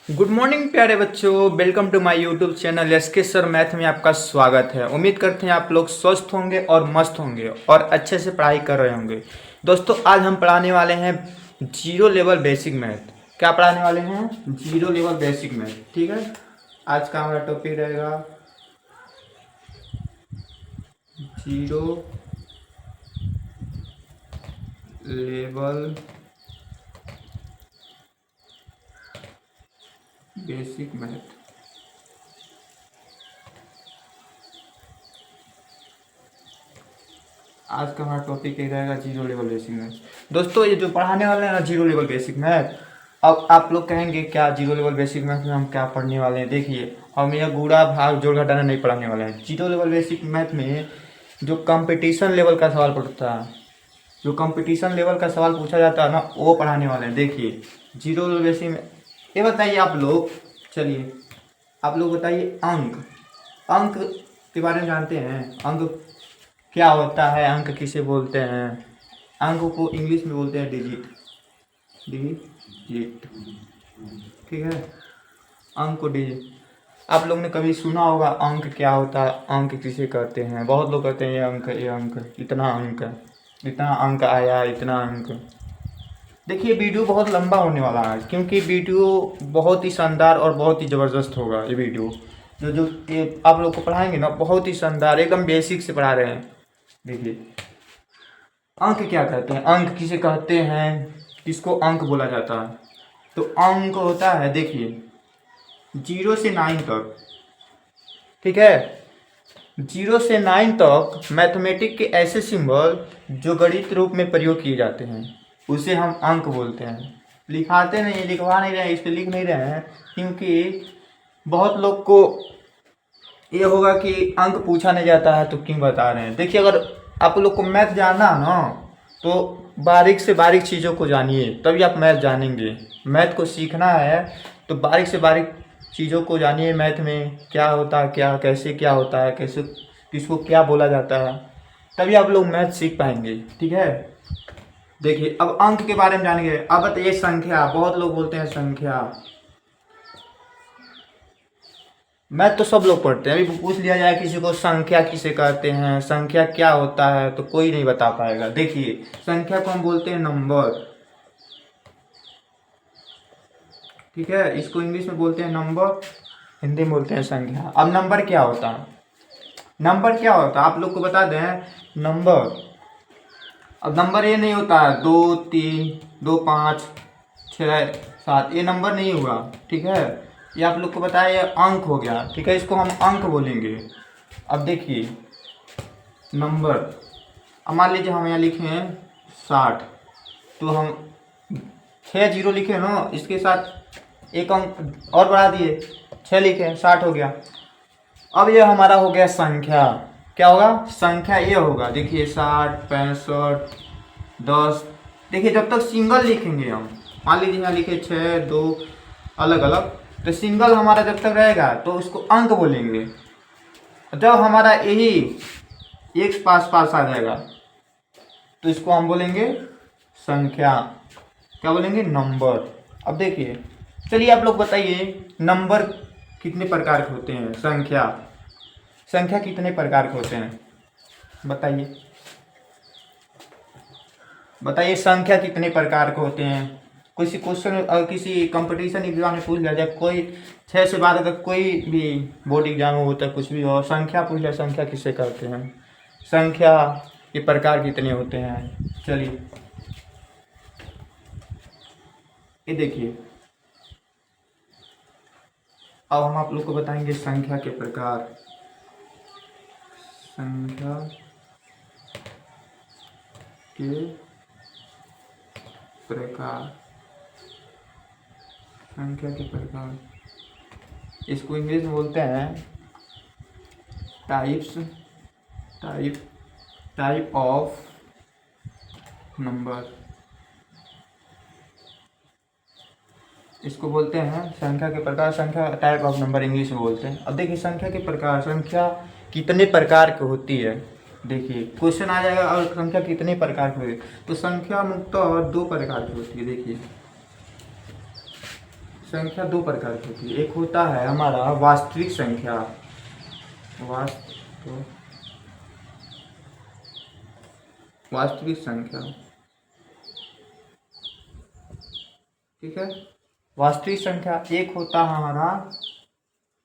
Good morning प्यारे बच्चों, welcome to my YouTube channel SK sir math में आपका स्वागत है। उम्मीद करते हैं आप लोग स्वस्थ होंगे और मस्त होंगे और अच्छे से पढ़ाई कर रहे होंगे। दोस्तों आज हम पढ़ाने वाले हैं जीरो लेवल बेसिक मैथ। क्या पढ़ाने वाले हैं? Zero level basic math. ठीक है, आज का हमारा टॉपिक रहेगा जीरो लेवल बेसिक मैथ। आज का हमारा टॉपिक एक रहेगा जीरो लेवल बेसिक मैथ। दोस्तों ये जो पढ़ाने वाले हैं ना जीरो लेवल बेसिक मैथ, अब आप लोग कहेंगे क्या जीरो लेवल बेसिक मैथ में हम क्या पढ़ने वाले हैं। देखिए हम यह गुणा भाग जोड़ घटाना नहीं पढ़ाने वाले हैं। जीरो लेवल बेसिक मैथ में जो कंपटीशन लेवल का सवाल पड़ता है, जो कंपटीशन लेवल का सवाल पूछा जाता है ना, वो पढ़ाने वाले हैं। देखिए जीरो लेवल बेसिक में ये बताइए आप लोग, चलिए आप लोग बताइए अंक अंक के बारे में जानते हैं? अंक क्या होता है, अंक किसे बोलते हैं? अंक को इंग्लिश में बोलते हैं डिजिट। डिजिट, ठीक है, अंक को डिजिट। आप लोग ने कभी सुना होगा अंक क्या होता है, अंक किसे कहते हैं? बहुत लोग कहते हैं ये अंक इतना अंक, इतना अंक आया, इतना अंक। देखिए वीडियो बहुत लंबा होने वाला है क्योंकि वीडियो बहुत ही शानदार और बहुत ही ज़बरदस्त होगा। ये वीडियो जो जो ये आप लोग को पढ़ाएंगे ना, बहुत ही शानदार, एकदम बेसिक से पढ़ा रहे हैं। देखिए अंक क्या कहते हैं, अंक किसे कहते हैं, किसको अंक बोला जाता है? तो अंक होता है, देखिए 0 से 9 तक, ठीक है, 0 से 9 तक मैथमेटिक के ऐसे सिंबल जो गणित रूप में प्रयोग किए जाते हैं उसे हम अंक बोलते हैं। लिखाते नहीं, लिखवा नहीं रहे हैं, इस पर लिख नहीं रहे हैं क्योंकि बहुत लोग को ये होगा कि अंक पूछा नहीं जाता है तो क्यों बता रहे हैं। देखिए अगर आप लोग को मैथ जानना है ना, तो बारीक से बारीक चीज़ों को जानिए, तभी आप मैथ जानेंगे। मैथ को सीखना है तो बारीक से बारीक चीज़ों को जानिए। मैथ में क्या होता है, क्या कैसे क्या होता है, कैसे किसको क्या बोला जाता है, तभी आप लोग मैथ सीख पाएंगे। ठीक है, देखिए अब अंक के बारे में जानेंगे। अब बताइए संख्या, बहुत लोग बोलते हैं संख्या। मैथ तो सब लोग पढ़ते हैं, अभी पूछ लिया जाए किसी को संख्या किसे कहते हैं, संख्या क्या होता है, तो कोई नहीं बता पाएगा। देखिए संख्या को हम बोलते हैं नंबर, ठीक है, इसको इंग्लिश में बोलते हैं नंबर, हिंदी में बोलते हैं संख्या। अब नंबर क्या होता है, नंबर क्या होता है आप लोग को बता दें। नंबर, अब नंबर ये नहीं होता है 2 3 2 5 6 7, ये नंबर नहीं हुआ, ठीक है, ये आप लोग को बताया ये अंक हो गया, ठीक है, इसको हम अंक बोलेंगे। अब देखिए नंबर, अब मान लीजिए हम यहाँ लिखे हैं 60, तो हम 6 जीरो लिखे ना, इसके साथ एक अंक और बढ़ा दिए, 6 लिखे, 60 हो गया। अब ये हमारा हो गया संख्या। क्या होगा? संख्या ये होगा, देखिए 60 65 10। देखिए जब तक सिंगल लिखेंगे हम, मान लीजिए यहाँ लिखे 6 2 अलग अलग, तो सिंगल हमारा जब तक रहेगा तो उसको अंक बोलेंगे। जब हमारा यही एक पास पास आ जाएगा तो इसको हम बोलेंगे संख्या। क्या बोलेंगे? नंबर। अब देखिए, चलिए आप लोग बताइए नंबर कितने प्रकार के होते हैं? संख्या, संख्या कितने प्रकार के होते हैं बताइए, बताइए संख्या कितने प्रकार के होते हैं? किसी क्वेश्चन, किसी कंपटीशन एग्जाम में पूछ लिया जाए, कोई 6 से 12 तक कोई भी बोर्ड एग्जाम होता है, कुछ भी हो, संख्या पूछ लिया, संख्या किसे कहते हैं, संख्या के प्रकार कितने होते हैं? चलिए ये देखिए, अब हम आप लोग को बताएंगे संख्या के प्रकार। संख्या के प्रकार, संख्या के प्रकार, इसको इंग्लिश में बोलते हैं टाइप्स, टाइप ऑफ नंबर, इसको बोलते हैं संख्या के प्रकार, संख्या टाइप ऑफ नंबर इंग्लिश में बोलते हैं। अब देखिए संख्या के प्रकार, संख्या कितने प्रकार की होती है? देखिए क्वेश्चन आ जाएगा और संख्या कितने प्रकार की होती है, तो संख्या मुख्यतः 2 प्रकार की होती है। देखिए संख्या दो प्रकार की होती है। एक होता है हमारा वास्तविक संख्या, वास्तु वास्तविक संख्या, ठीक है। वास्तविक संख्या। एक होता है हमारा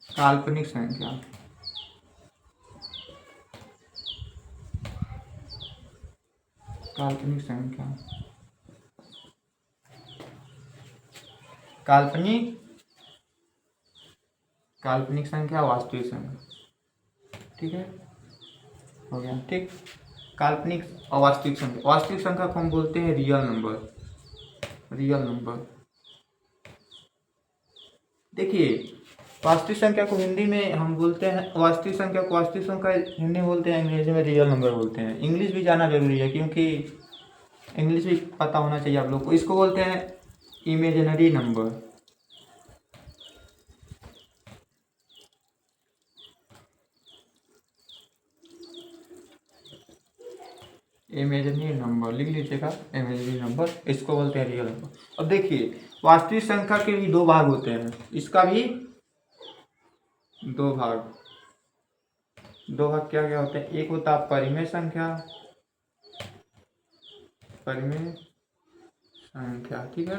काल्पनिक संख्या, काल्पनिक संख्या, काल्पनिक काल्पनिक संख्या, वास्तविक संख्या, ठीक है, हो गया, ठीक। काल्पनिक और वास्तविक संख्या। वास्तविक संख्या को हम बोलते हैं रियल नंबर, रियल नंबर। देखिए, वास्तविक संख्या को हिंदी में हम बोलते हैं, वास्तविक संख्या को वास्तविक संख्या हिंदी में बोलते हैं, अंग्रेजी में रियल नंबर बोलते हैं। इंग्लिश भी जाना जरूरी है, क्योंकि इंग्लिश भी पता होना चाहिए आप लोग को। इसको बोलते हैं इमेजिनरी नंबर, इमेजिनरी नंबर लिख लीजिएगा, इमेजिनरी नंबर, इसको बोलते हैं रियल नंबर। अब देखिए, वास्तविक संख्या के भी दो भाग होते हैं, इसका भी दो भाग, दो भाग क्या क्या होते हैं। एक होता है परिमेय संख्या, परिमेय संख्या, ठीक है।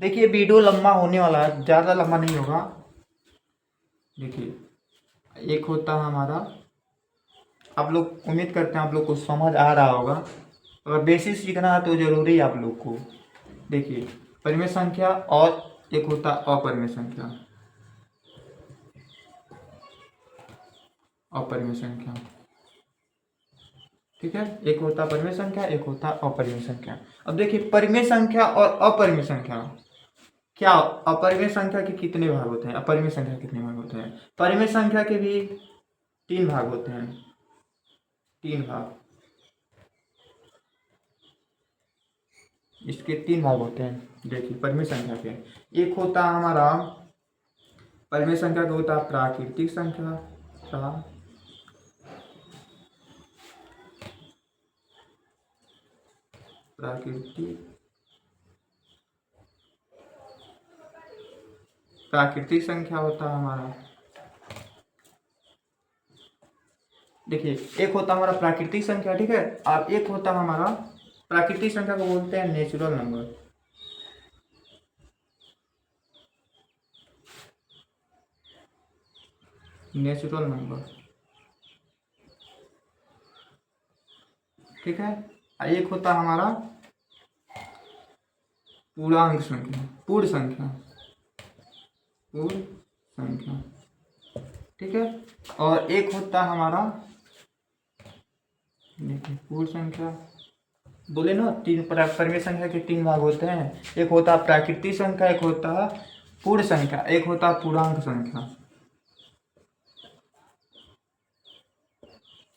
देखिए, वीडियो लंबा होने वाला है, ज़्यादा लंबा नहीं होगा। देखिए, एक होता है हमारा, आप लोग उम्मीद करते हैं आप लोग को समझ आ रहा होगा, अगर बेसिक सीखना है तो जरूरी है आप लोग को। देखिए, परिमेय संख्या और एक होता है अपरिमेय संख्या, अपरिमेय संख्या, ठीक है। एक होता है परिमेय संख्या, एक होता है अपरिमेय संख्या। अब देखिए, परिमेय संख्या और अपरिमेय संख्या क्या, अपरिमेय संख्या के कितने भाग होते हैं, अपरिमेय संख्या के कितने भाग होते हैं। परिमेय संख्या के भी तीन भाग होते हैं, तीन भाग, इसके तीन भाग होते हैं। देखिए, परिमेय संख्या के एक होता है हमारा, परिमेय संख्या का होता है प्राकृतिक संख्या, प्राकृतिक संख्या होता है हमारा। देखिए, एक होता है हमारा प्राकृतिक संख्या, ठीक है, और एक होता है हमारा, प्राकृतिक संख्या को बोलते हैं नेचुरल नंबर, नेचुरल नंबर, ठीक है। एक होता है हमारा पूर्णांक संख्या, पूर्ण संख्या, पूर्ण संख्या, ठीक है। और एक होता है हमारा, देखिए, पूर्ण संख्या, बोले ना तीन परिमेय संख्या के तीन भाग होते हैं। एक होता है प्राकृतिक संख्या, एक होता है पूर्ण संख्या, एक होता है पूर्णांक संख्या,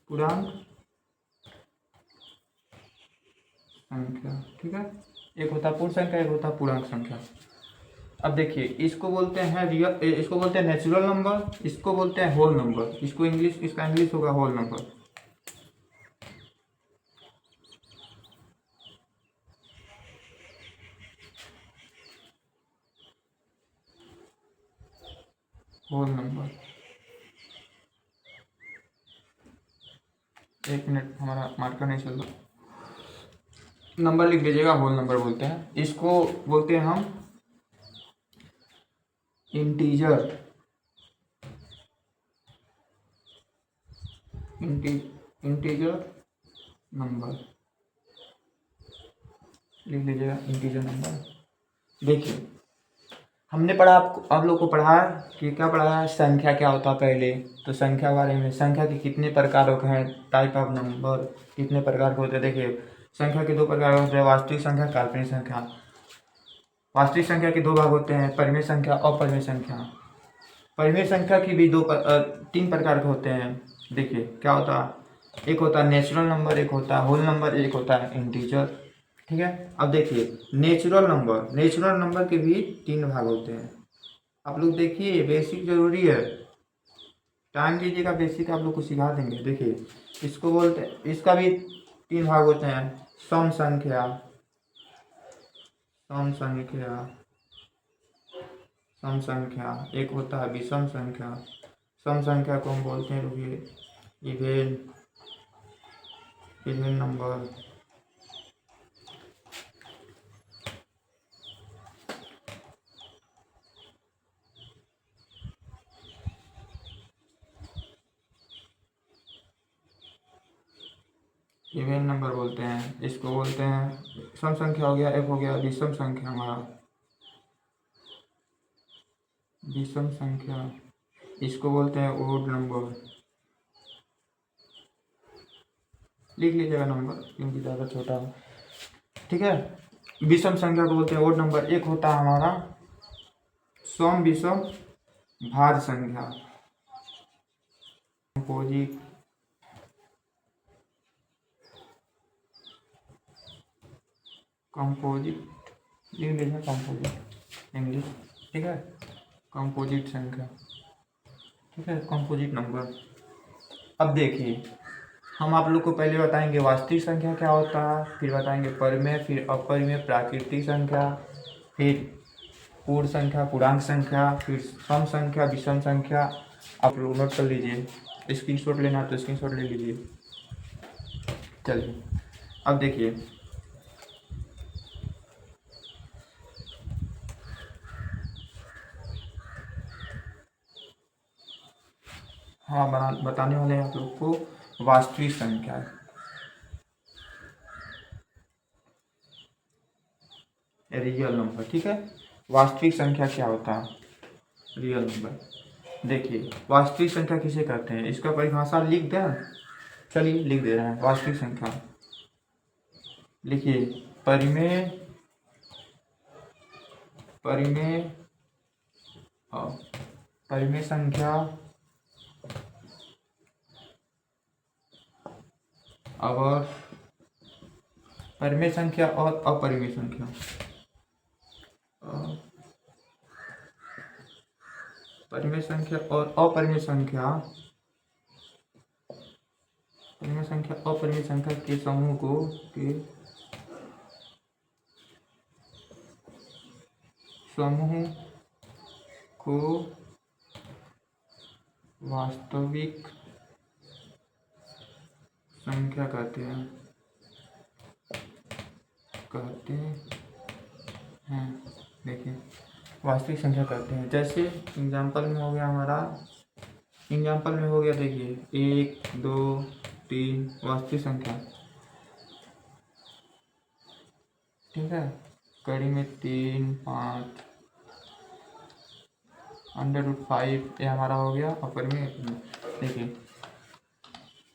पूर्णांक संख्या, ठीक है। एक होता है पूर्ण संख्या, एक होता है पूर्णांक संख्या। अब देखिए, इसको बोलते हैं रियल, इसको बोलते हैं नेचुरल नंबर, इसको बोलते हैं होल नंबर, इसको इंग्लिश, इसका इंग्लिश होगा होल नंबर, होल नंबर। एक मिनट, हमारा मार्कर नहीं चल रहा, नंबर लिख लीजिएगा, होल नंबर बोलते हैं। इसको बोलते हैं हम इंटीजर, इंटीजर नंबर लिख लीजिएगा, इंटीजर नंबर। देखिए, हमने पढ़ा, आप लोग को पढ़ा कि क्या पढ़ा है, संख्या क्या होता है पहले, तो संख्या के बारे में, संख्या के कितने प्रकार होते हैं, टाइप ऑफ नंबर कितने प्रकार के होते हैं। देखिए, संख्या के दो प्रकार होते हैं, वास्तविक संख्या, काल्पनिक संख्या। वास्तविक संख्या के दो भाग होते हैं, परिमेय संख्या और अपरिमेय संख्या। परिमेय संख्या की भी तीन प्रकार के होते हैं। देखिए, क्या होता है, एक होता है नेचुरल नंबर, एक होता है होल नंबर, एक होता है इंटीजर, ठीक है। अब देखिए, नेचुरल नंबर, नेचुरल नंबर के भी तीन भाग होते हैं। आप लोग देखिए, बेसिक जरूरी है, टाइम दीजिएगा, बेसिक आप लोग को सिखा देंगे। देखिए, इसको बोलते हैं, इसका भी तीन भाग होते हैं, सम संख्या, सम संख्या, सम संख्या, एक होता है विषम संख्या। सम संख्या को हम बोलते हैं, रुकिए, even even number. Even number बोलते हैं इसको, बोलते हैं सम संख्या हो गया, एक हो गया विषम संख्या हमारा, विषम संख्या, इसको बोलते हैं ओड नंबर। लिख लीजिएगा नंबर क्योंकि ज़्यादा छोटा है, ठीक है। विषम संख्या को बोलते हैं ओड नंबर। एक होता है हमारा सम विषम भाज्य संख्या, कंपोजिट लिख लीजिए, कंपोजिट इंग्लिश, ठीक है, कंपोजिट संख्या, ठीक है, कंपोजिट नंबर। अब देखिए, हम आप लोग को पहले बताएंगे वास्तविक संख्या क्या होता है, फिर बताएंगे परिमेय, फिर अपरिमेय, प्राकृतिक संख्या, फिर पूर्ण संख्या, पूर्णांक संख्या, फिर सम संख्या, विषम संख्या। आप लोग नोट कर लीजिए, स्क्रीनशॉट लेना है तो स्क्रीनशॉट ले लीजिए। चलिए अब देखिए, हाँ बताने वाले हैं आप लोग को वास्तविक संख्या, रियल नंबर, ठीक है। वास्तविक संख्या क्या होता है, रियल नंबर। देखिए वास्तविक संख्या किसे कहते हैं, इसका परिभाषा लिख दें, चलिए लिख दे रहे हैं। वास्तविक संख्या लिखिए, परिमेय परिमेय परिमेय संख्या और परिमेय संख्या और अपरिमेय संख्या, परिमेय संख्या और अपरिमेय संख्या, परिमेय संख्या अपरिमेय संख्या के समूह को वास्तविक संख्या कहते हैं देखिए वास्तविक संख्या कहते हैं। जैसे एग्जाम्पल में हो गया हमारा, एग्जाम्पल में हो गया, देखिए 1 2 3 वास्तविक संख्या, ठीक है। कड़ी में 3 5 √5, ये हमारा हो गया अपरिमेय। देखिए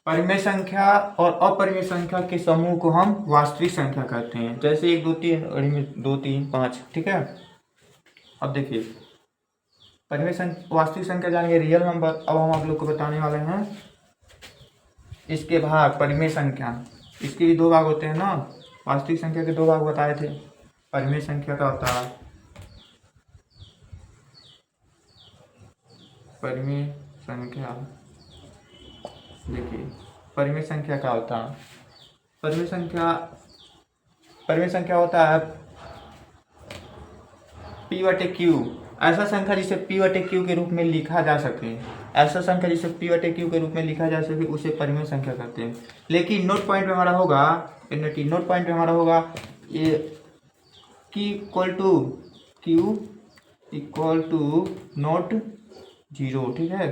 परिमेय संख्या और अपरिमेय संख्या के समूह को हम वास्तविक संख्या कहते हैं। जैसे 1 2 3, कड़ी में 2 3 5, ठीक है। अब देखिए परिमेय संख्या, वास्तविक संख्या जानेंगे रियल नंबर। अब हम आप लोग को बताने वाले हैं इसके भाग, परिमेय संख्या, इसके भी 2 भाग होते हैं ना, वास्तविक संख्या के 2 भाग बताए थे। परिमेय संख्या का होता है, परिमेय संख्या, देखिए परिमेय संख्या क्या होता है, परिमेय संख्या होता है P/Q, ऐसा संख्या जिसे P/Q के रूप में लिखा जा सके, ऐसा संख्या जिसे P/Q के रूप में लिखा जा सके उसे परिमेय संख्या कहते हैं। लेकिन नोट पॉइंट में हमारा होगा, नोट पॉइंट में हमारा होगा ये Q इक्वल टू नॉट 0, ठीक है।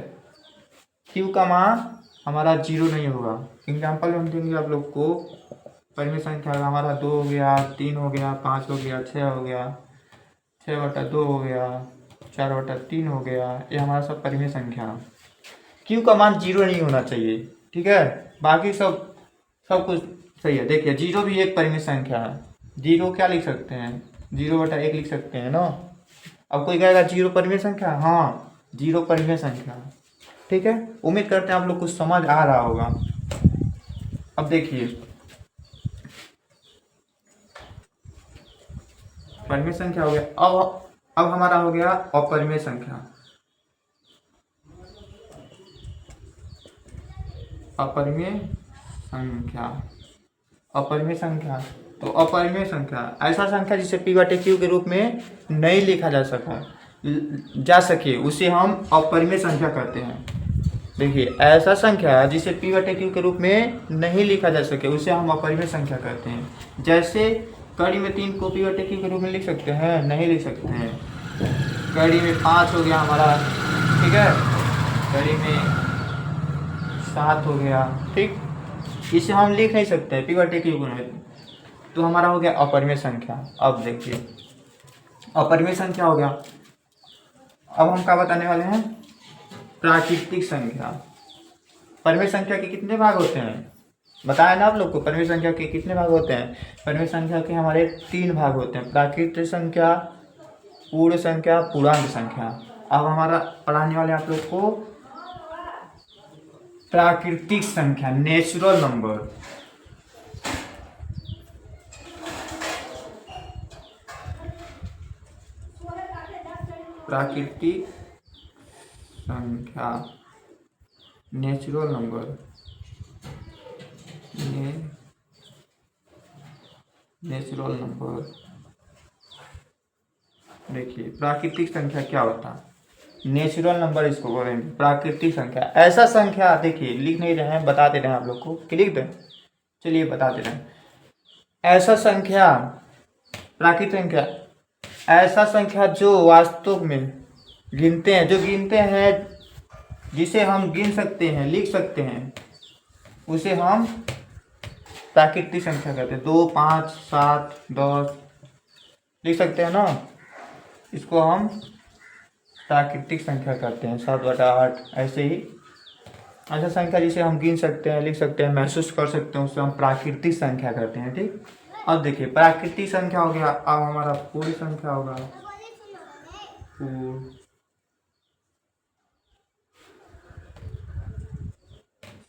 Q का मान हमारा 0 नहीं होगा। एग्जाम्पल हम देंगे आप लोग को, परिमेय संख्या का हमारा 2 हो गया, 3 हो गया, 5 हो गया, 6 हो गया, 6/2 हो गया, 4/3 हो गया, ये हमारा सब परिमेय संख्या। Q का मान 0 नहीं होना चाहिए, ठीक है। बाकी सब कुछ सही है। देखिए 0 भी एक परिमेय संख्या है, 0 क्या लिख सकते हैं, 0/1 लिख सकते हैं ना। अब कोई कहेगा 0 परिमेय संख्या, हाँ 0 परिमेय संख्या, ठीक है। उम्मीद करते हैं आप लोग कुछ समझ आ रहा होगा। अब देखिए परिमेय संख्या हो गया, अब हमारा हो गया अपरिमेय संख्या। अपरिमेय संख्या, तो अपरिमेय संख्या ऐसा संख्या जिसे P/Q के रूप में नहीं लिखा जा सका, जा सके उसे हम अपरिमेय संख्या कहते हैं। देखिए, ऐसा संख्या जिसे p बटे q के रूप में नहीं लिखा जा सके उसे हम अपरिमेय संख्या कहते हैं। जैसे कड़ी में 3 को p बटे q के रूप में लिख सकते हैं? नहीं लिख सकते हैं। कड़ी में 5 हो गया हमारा, ठीक है, कड़ी में 7 हो गया, ठीक, इसे हम लिख नहीं सकते p बटे q में, तो हमारा हो गया अपरिमेय संख्या। अब देखिए, अपरिमेय संख्या हो गया। अब हम क्या बताने वाले हैं? प्राकृतिक संख्या। परिमेय संख्या के कितने भाग होते हैं? बताया ना आप लोग को, परिमेय संख्या के कितने भाग होते हैं? परिमेय संख्या के हमारे 3 भाग होते हैं, प्राकृतिक संख्या, पूर्ण संख्या, पूर्णांक संख्या। अब हमारा पढ़ाने वाले आप लोग को प्राकृतिक संख्या, नेचुरल नंबर। प्राकृतिक संख्या, नेचुरल नंबर, नेचुरल नंबर। देखिए, प्राकृतिक संख्या क्या होता है? नेचुरल नंबर इसको बोलेंगे, प्राकृतिक संख्या। ऐसा संख्या, देखिए लिख नहीं रहे हैं, बता दे रहे हैं आप लोग को कि लिख दें, चलिए बता दे रहे हैं। ऐसा संख्या, प्राकृतिक संख्या, ऐसा संख्या जो वास्तव में गिनते हैं, जो गिनते हैं, जिसे हम गिन सकते हैं, लिख सकते हैं, उसे हम प्राकृतिक संख्या कहते हैं। 2, 5, 7, 10 लिख सकते हैं ना, इसको हम प्राकृतिक संख्या कहते हैं। 7/8 ऐसे ही ऐसा संख्या जिसे हम गिन सकते हैं, लिख सकते हैं, महसूस कर सकते हैं, उसे हम प्राकृतिक संख्या कहते हैं, ठीक। अब देखिए, प्राकृतिक संख्या हो गया। अब हमारा पूर्ण संख्या होगा, पूर्ण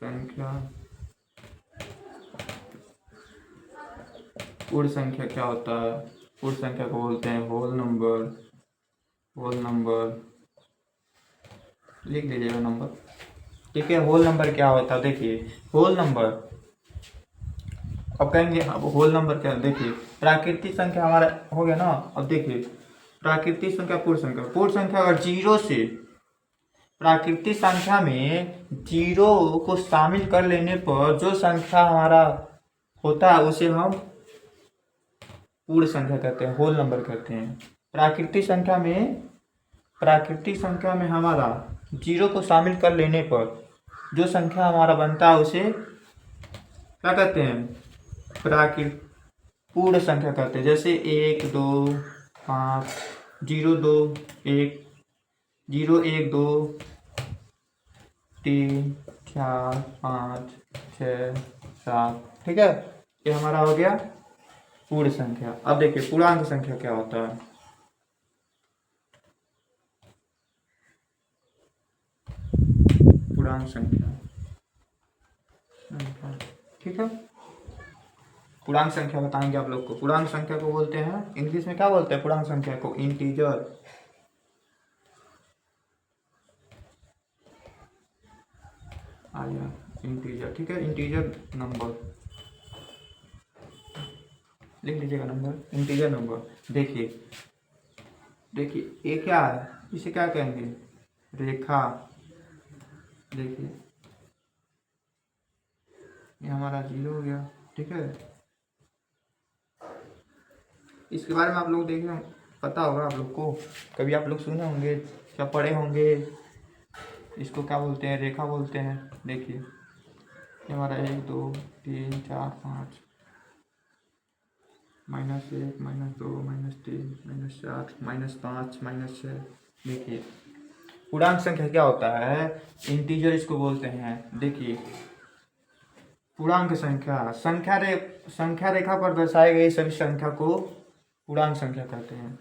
संख्या। पूर्ण संख्या क्या होता है? पूर्ण संख्या को बोलते हैं होल नंबर। होल नंबर लिख लीजिएगा, नंबर, ठीक है। होल नंबर क्या होता है? देखिए, होल नंबर, अब कहेंगे अब होल नंबर क्या? देखिए, प्राकृतिक संख्या हमारा हो गया ना। अब देखिए, प्राकृतिक संख्या, पूर्ण संख्या। पूर्ण संख्या अगर जीरो से, प्राकृतिक संख्या में जीरो को शामिल कर लेने पर जो संख्या हमारा होता है उसे हम पूर्ण संख्या कहते हैं, होल नंबर कहते हैं। प्राकृतिक संख्या में हमारा जीरो को शामिल कर लेने पर जो संख्या हमारा बनता है उसे क्या कहते हैं? प्राकृतिक पूर्ण संख्या कहते हैं। जैसे 1, 2, 5, 0, 2, 1, 0, 1, 2, 3, 4, 5, 6, 7, ठीक है। ये हमारा हो गया पूर्ण संख्या। अब देखिए, पूर्णांक संख्या क्या होता है? पूर्णांक संख्या, ठीक है। पूर्णांक संख्या बताएंगे आप लोग को। पूर्णांक संख्या को बोलते हैं, इंग्लिश में क्या बोलते हैं पूर्णांक संख्या को? इंटीजर। आया इंटीजर, ठीक है। इंटीजर नंबर लिख लीजिएगा, नंबर, इंटीजर नंबर। देखिए, ये क्या है? इसे क्या कहेंगे? रेखा। देखिए, ये हमारा 0 हो गया, ठीक है। इसके बारे में आप लोग देखें, पता होगा आप लोग को, कभी आप लोग सुने होंगे या पढ़े होंगे। इसको क्या बोलते हैं? रेखा बोलते हैं। देखिए, ये हमारा 1, 2, 3, 4, 5, -1, -2, -3, -4, -5, -6। देखिए, पूर्णांक संख्या क्या होता है? इंटीजर इसको बोलते हैं। देखिए, पूर्णांक संख्या, संख्या रेखा पर दर्शाई गई सभी संख्या को पूर्णांक संख्या कहते हैं,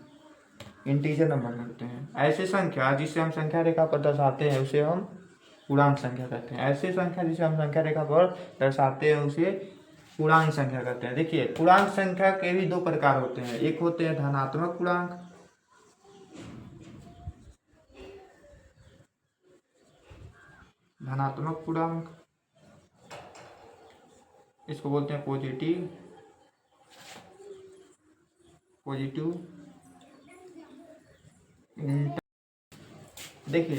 इंटीजर नंबर कहते हैं। ऐसे संख्या जिसे हम संख्या रेखा पर दर्शाते हैं उसे हम पूर्णांक संख्या कहते हैं। ऐसे संख्या जिसे हम संख्या रेखा पर दर्शाते हैं उसे पूर्णांक संख्या कहते हैं। देखिए, पूर्णांक संख्या के भी 2 प्रकार होते हैं। एक होते हैं धनात्मक पूर्णांक, धनात्मक पूर्णांक, इसको बोलते हैं पॉजिटिव इंट देखिए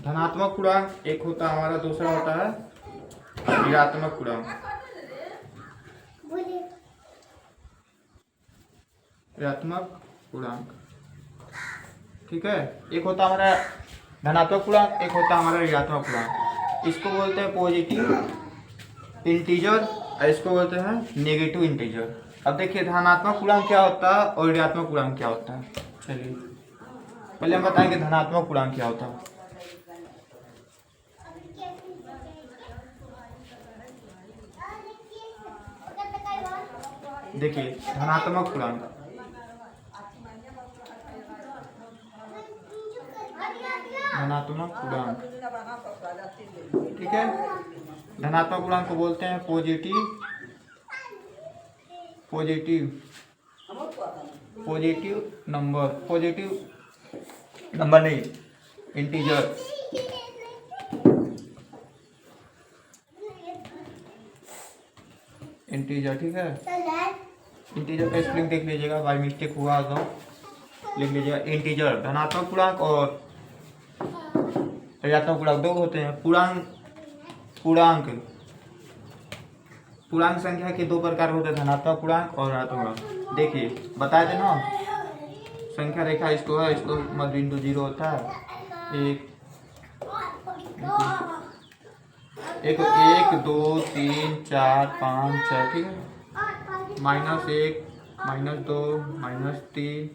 धनात्मक पूर्णांक एक होता है हमारा, दूसरा होता है ऋणात्मक पूर्णांक। ऋणात्मक पूर्णांक ठीक है, एक होता हमारा धनात्मक पूर्णांक, एक होता हमारा ऋणात्मक पूर्णांक। इसको बोलते हैं पॉजिटिव इंटीजर और इसको बोलते हैं नेगेटिव इंटीजर। अब देखिए धनात्मक पूर्णांक क्या होता है और ऋणात्मक पूर्णांक क्या होता है। चलिए पहले हम बताएंगे धनात्मक पूर्णांक क्या होता है। देखिए धनात्मक पूर्णांक, धनात्मक पूर्णांक ठीक है, धनात्मक पूर्णांक को बोलते हैं पॉजिटिव नंबर नहीं इंटीजर। इंटीजर ठीक है, इंटीजर का स्पेलिंग देख लीजिएगा, बाय मिस्टेक हुआ तो लिख लीजिएगा। इंटीजर धनात्मक पूर्णांक और ऋणात्मक पूर्णांक दो होते हैं। पूर्णांक संख्या के दो प्रकार होते हैं, धनात्मक पूर्णांक और ऋणात्मक पूर्णांक। देखिए बताए थे ना, संख्या रेखा इसको है, इसको मध्य बिंदु 0 होता है। एक 2 3 4 5 6 ठीक है, -1 -2 -3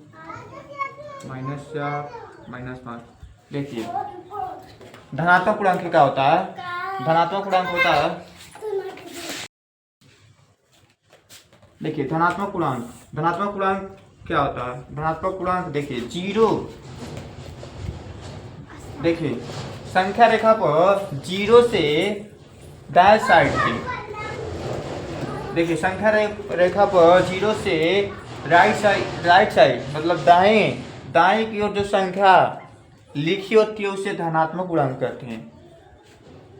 -4 -5। देखिए धनात्मक पूर्णांक क्या होता है, धनात्मक पूर्णांक होता है, देखिए धनात्मक पूर्णांक क्या होता है। धनात्मक पूर्णांक देखिए 0, देखिए संख्या रेखा पर 0 से दाएं साइड की, देखिए संख्या रेखा पर 0 से राइट साइड मतलब दाएं की ओर जो संख्या लिखी होती है उसे धनात्मक पूर्णांक कहते हैं।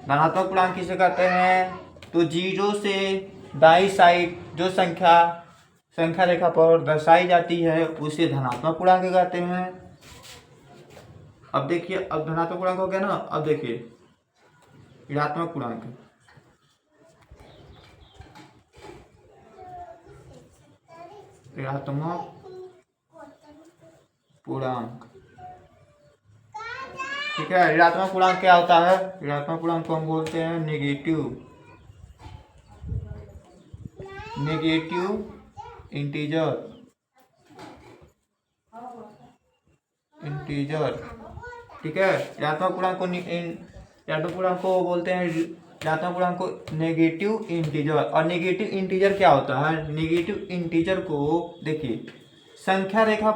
धनात्मक पूर्णांक किसे कहते हैं, तो 0 से दाईं साइड जो संख्या रेखा पर दर्शाई जाती है उसे धनात्मक पूर्णांक कहते हैं। अब देखिए, अब धनात्मक पूर्णांक हो गया ना, अब देखिए ऋणात्मक पूर्णांक। ऋणात्मक पूर्णांक ठीक है, ऋणात्मक पूर्णांक क्या होता है, ऋणात्मक पूर्णांक को हम बोलते हैं नेगेटिव इंटीजर ठीक है। ऋणात्मक पूर्णांक को बोलते हैं, ऋणात्मक पूर्णांक को नेगेटिव इंटीजर। और नेगेटिव इंटीजर क्या होता है, नेगेटिव इंटीजर को देखिए संख्या रेखा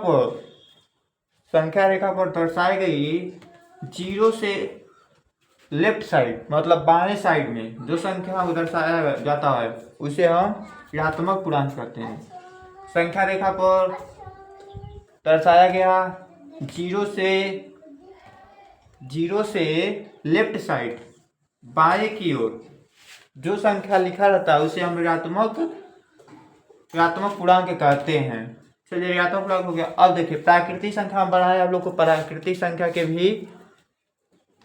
पर दर्शाई गई 0 से लेफ्ट साइड मतलब बाएं साइड में जो संख्या दर्शाया जाता है उसे हम ऋणात्मक पूर्णांक कहते हैं। संख्या रेखा पर दर्शाया गया 0 से लेफ्ट साइड बाएं की ओर जो संख्या लिखा रहता है उसे हम ऋणात्मक पूर्णांक कहते हैं। चलिए ऋणात्मक पूर्णांक हो गया। अब देखिए प्राकृतिक संख्या हम बढ़ाए, आप लोग को प्राकृतिक संख्या के भी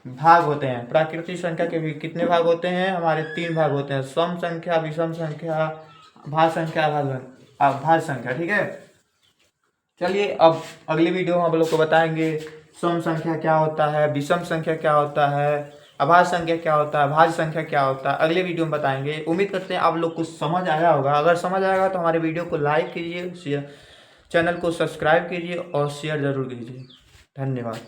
भाग होते हैं। प्राकृतिक संख्या के भी कितने भाग होते हैं, हमारे 3 भाग होते हैं, सम संख्या, विषम संख्या, भाज्य संख्या, भाज्य संख्या ठीक है। चलिए अब अगली वीडियो में हम लोग को बताएंगे सम संख्या क्या होता है, विषम संख्या क्या होता है, अभाज्य संख्या क्या होता है, भाज्य संख्या क्या होता है, अगले वीडियो में बताएंगे। उम्मीद करते हैं आप लोग को समझ आया होगा। अगर समझ आएगा तो हमारे वीडियो को लाइक कीजिए, चैनल को सब्सक्राइब कीजिए और शेयर जरूर कीजिए। धन्यवाद।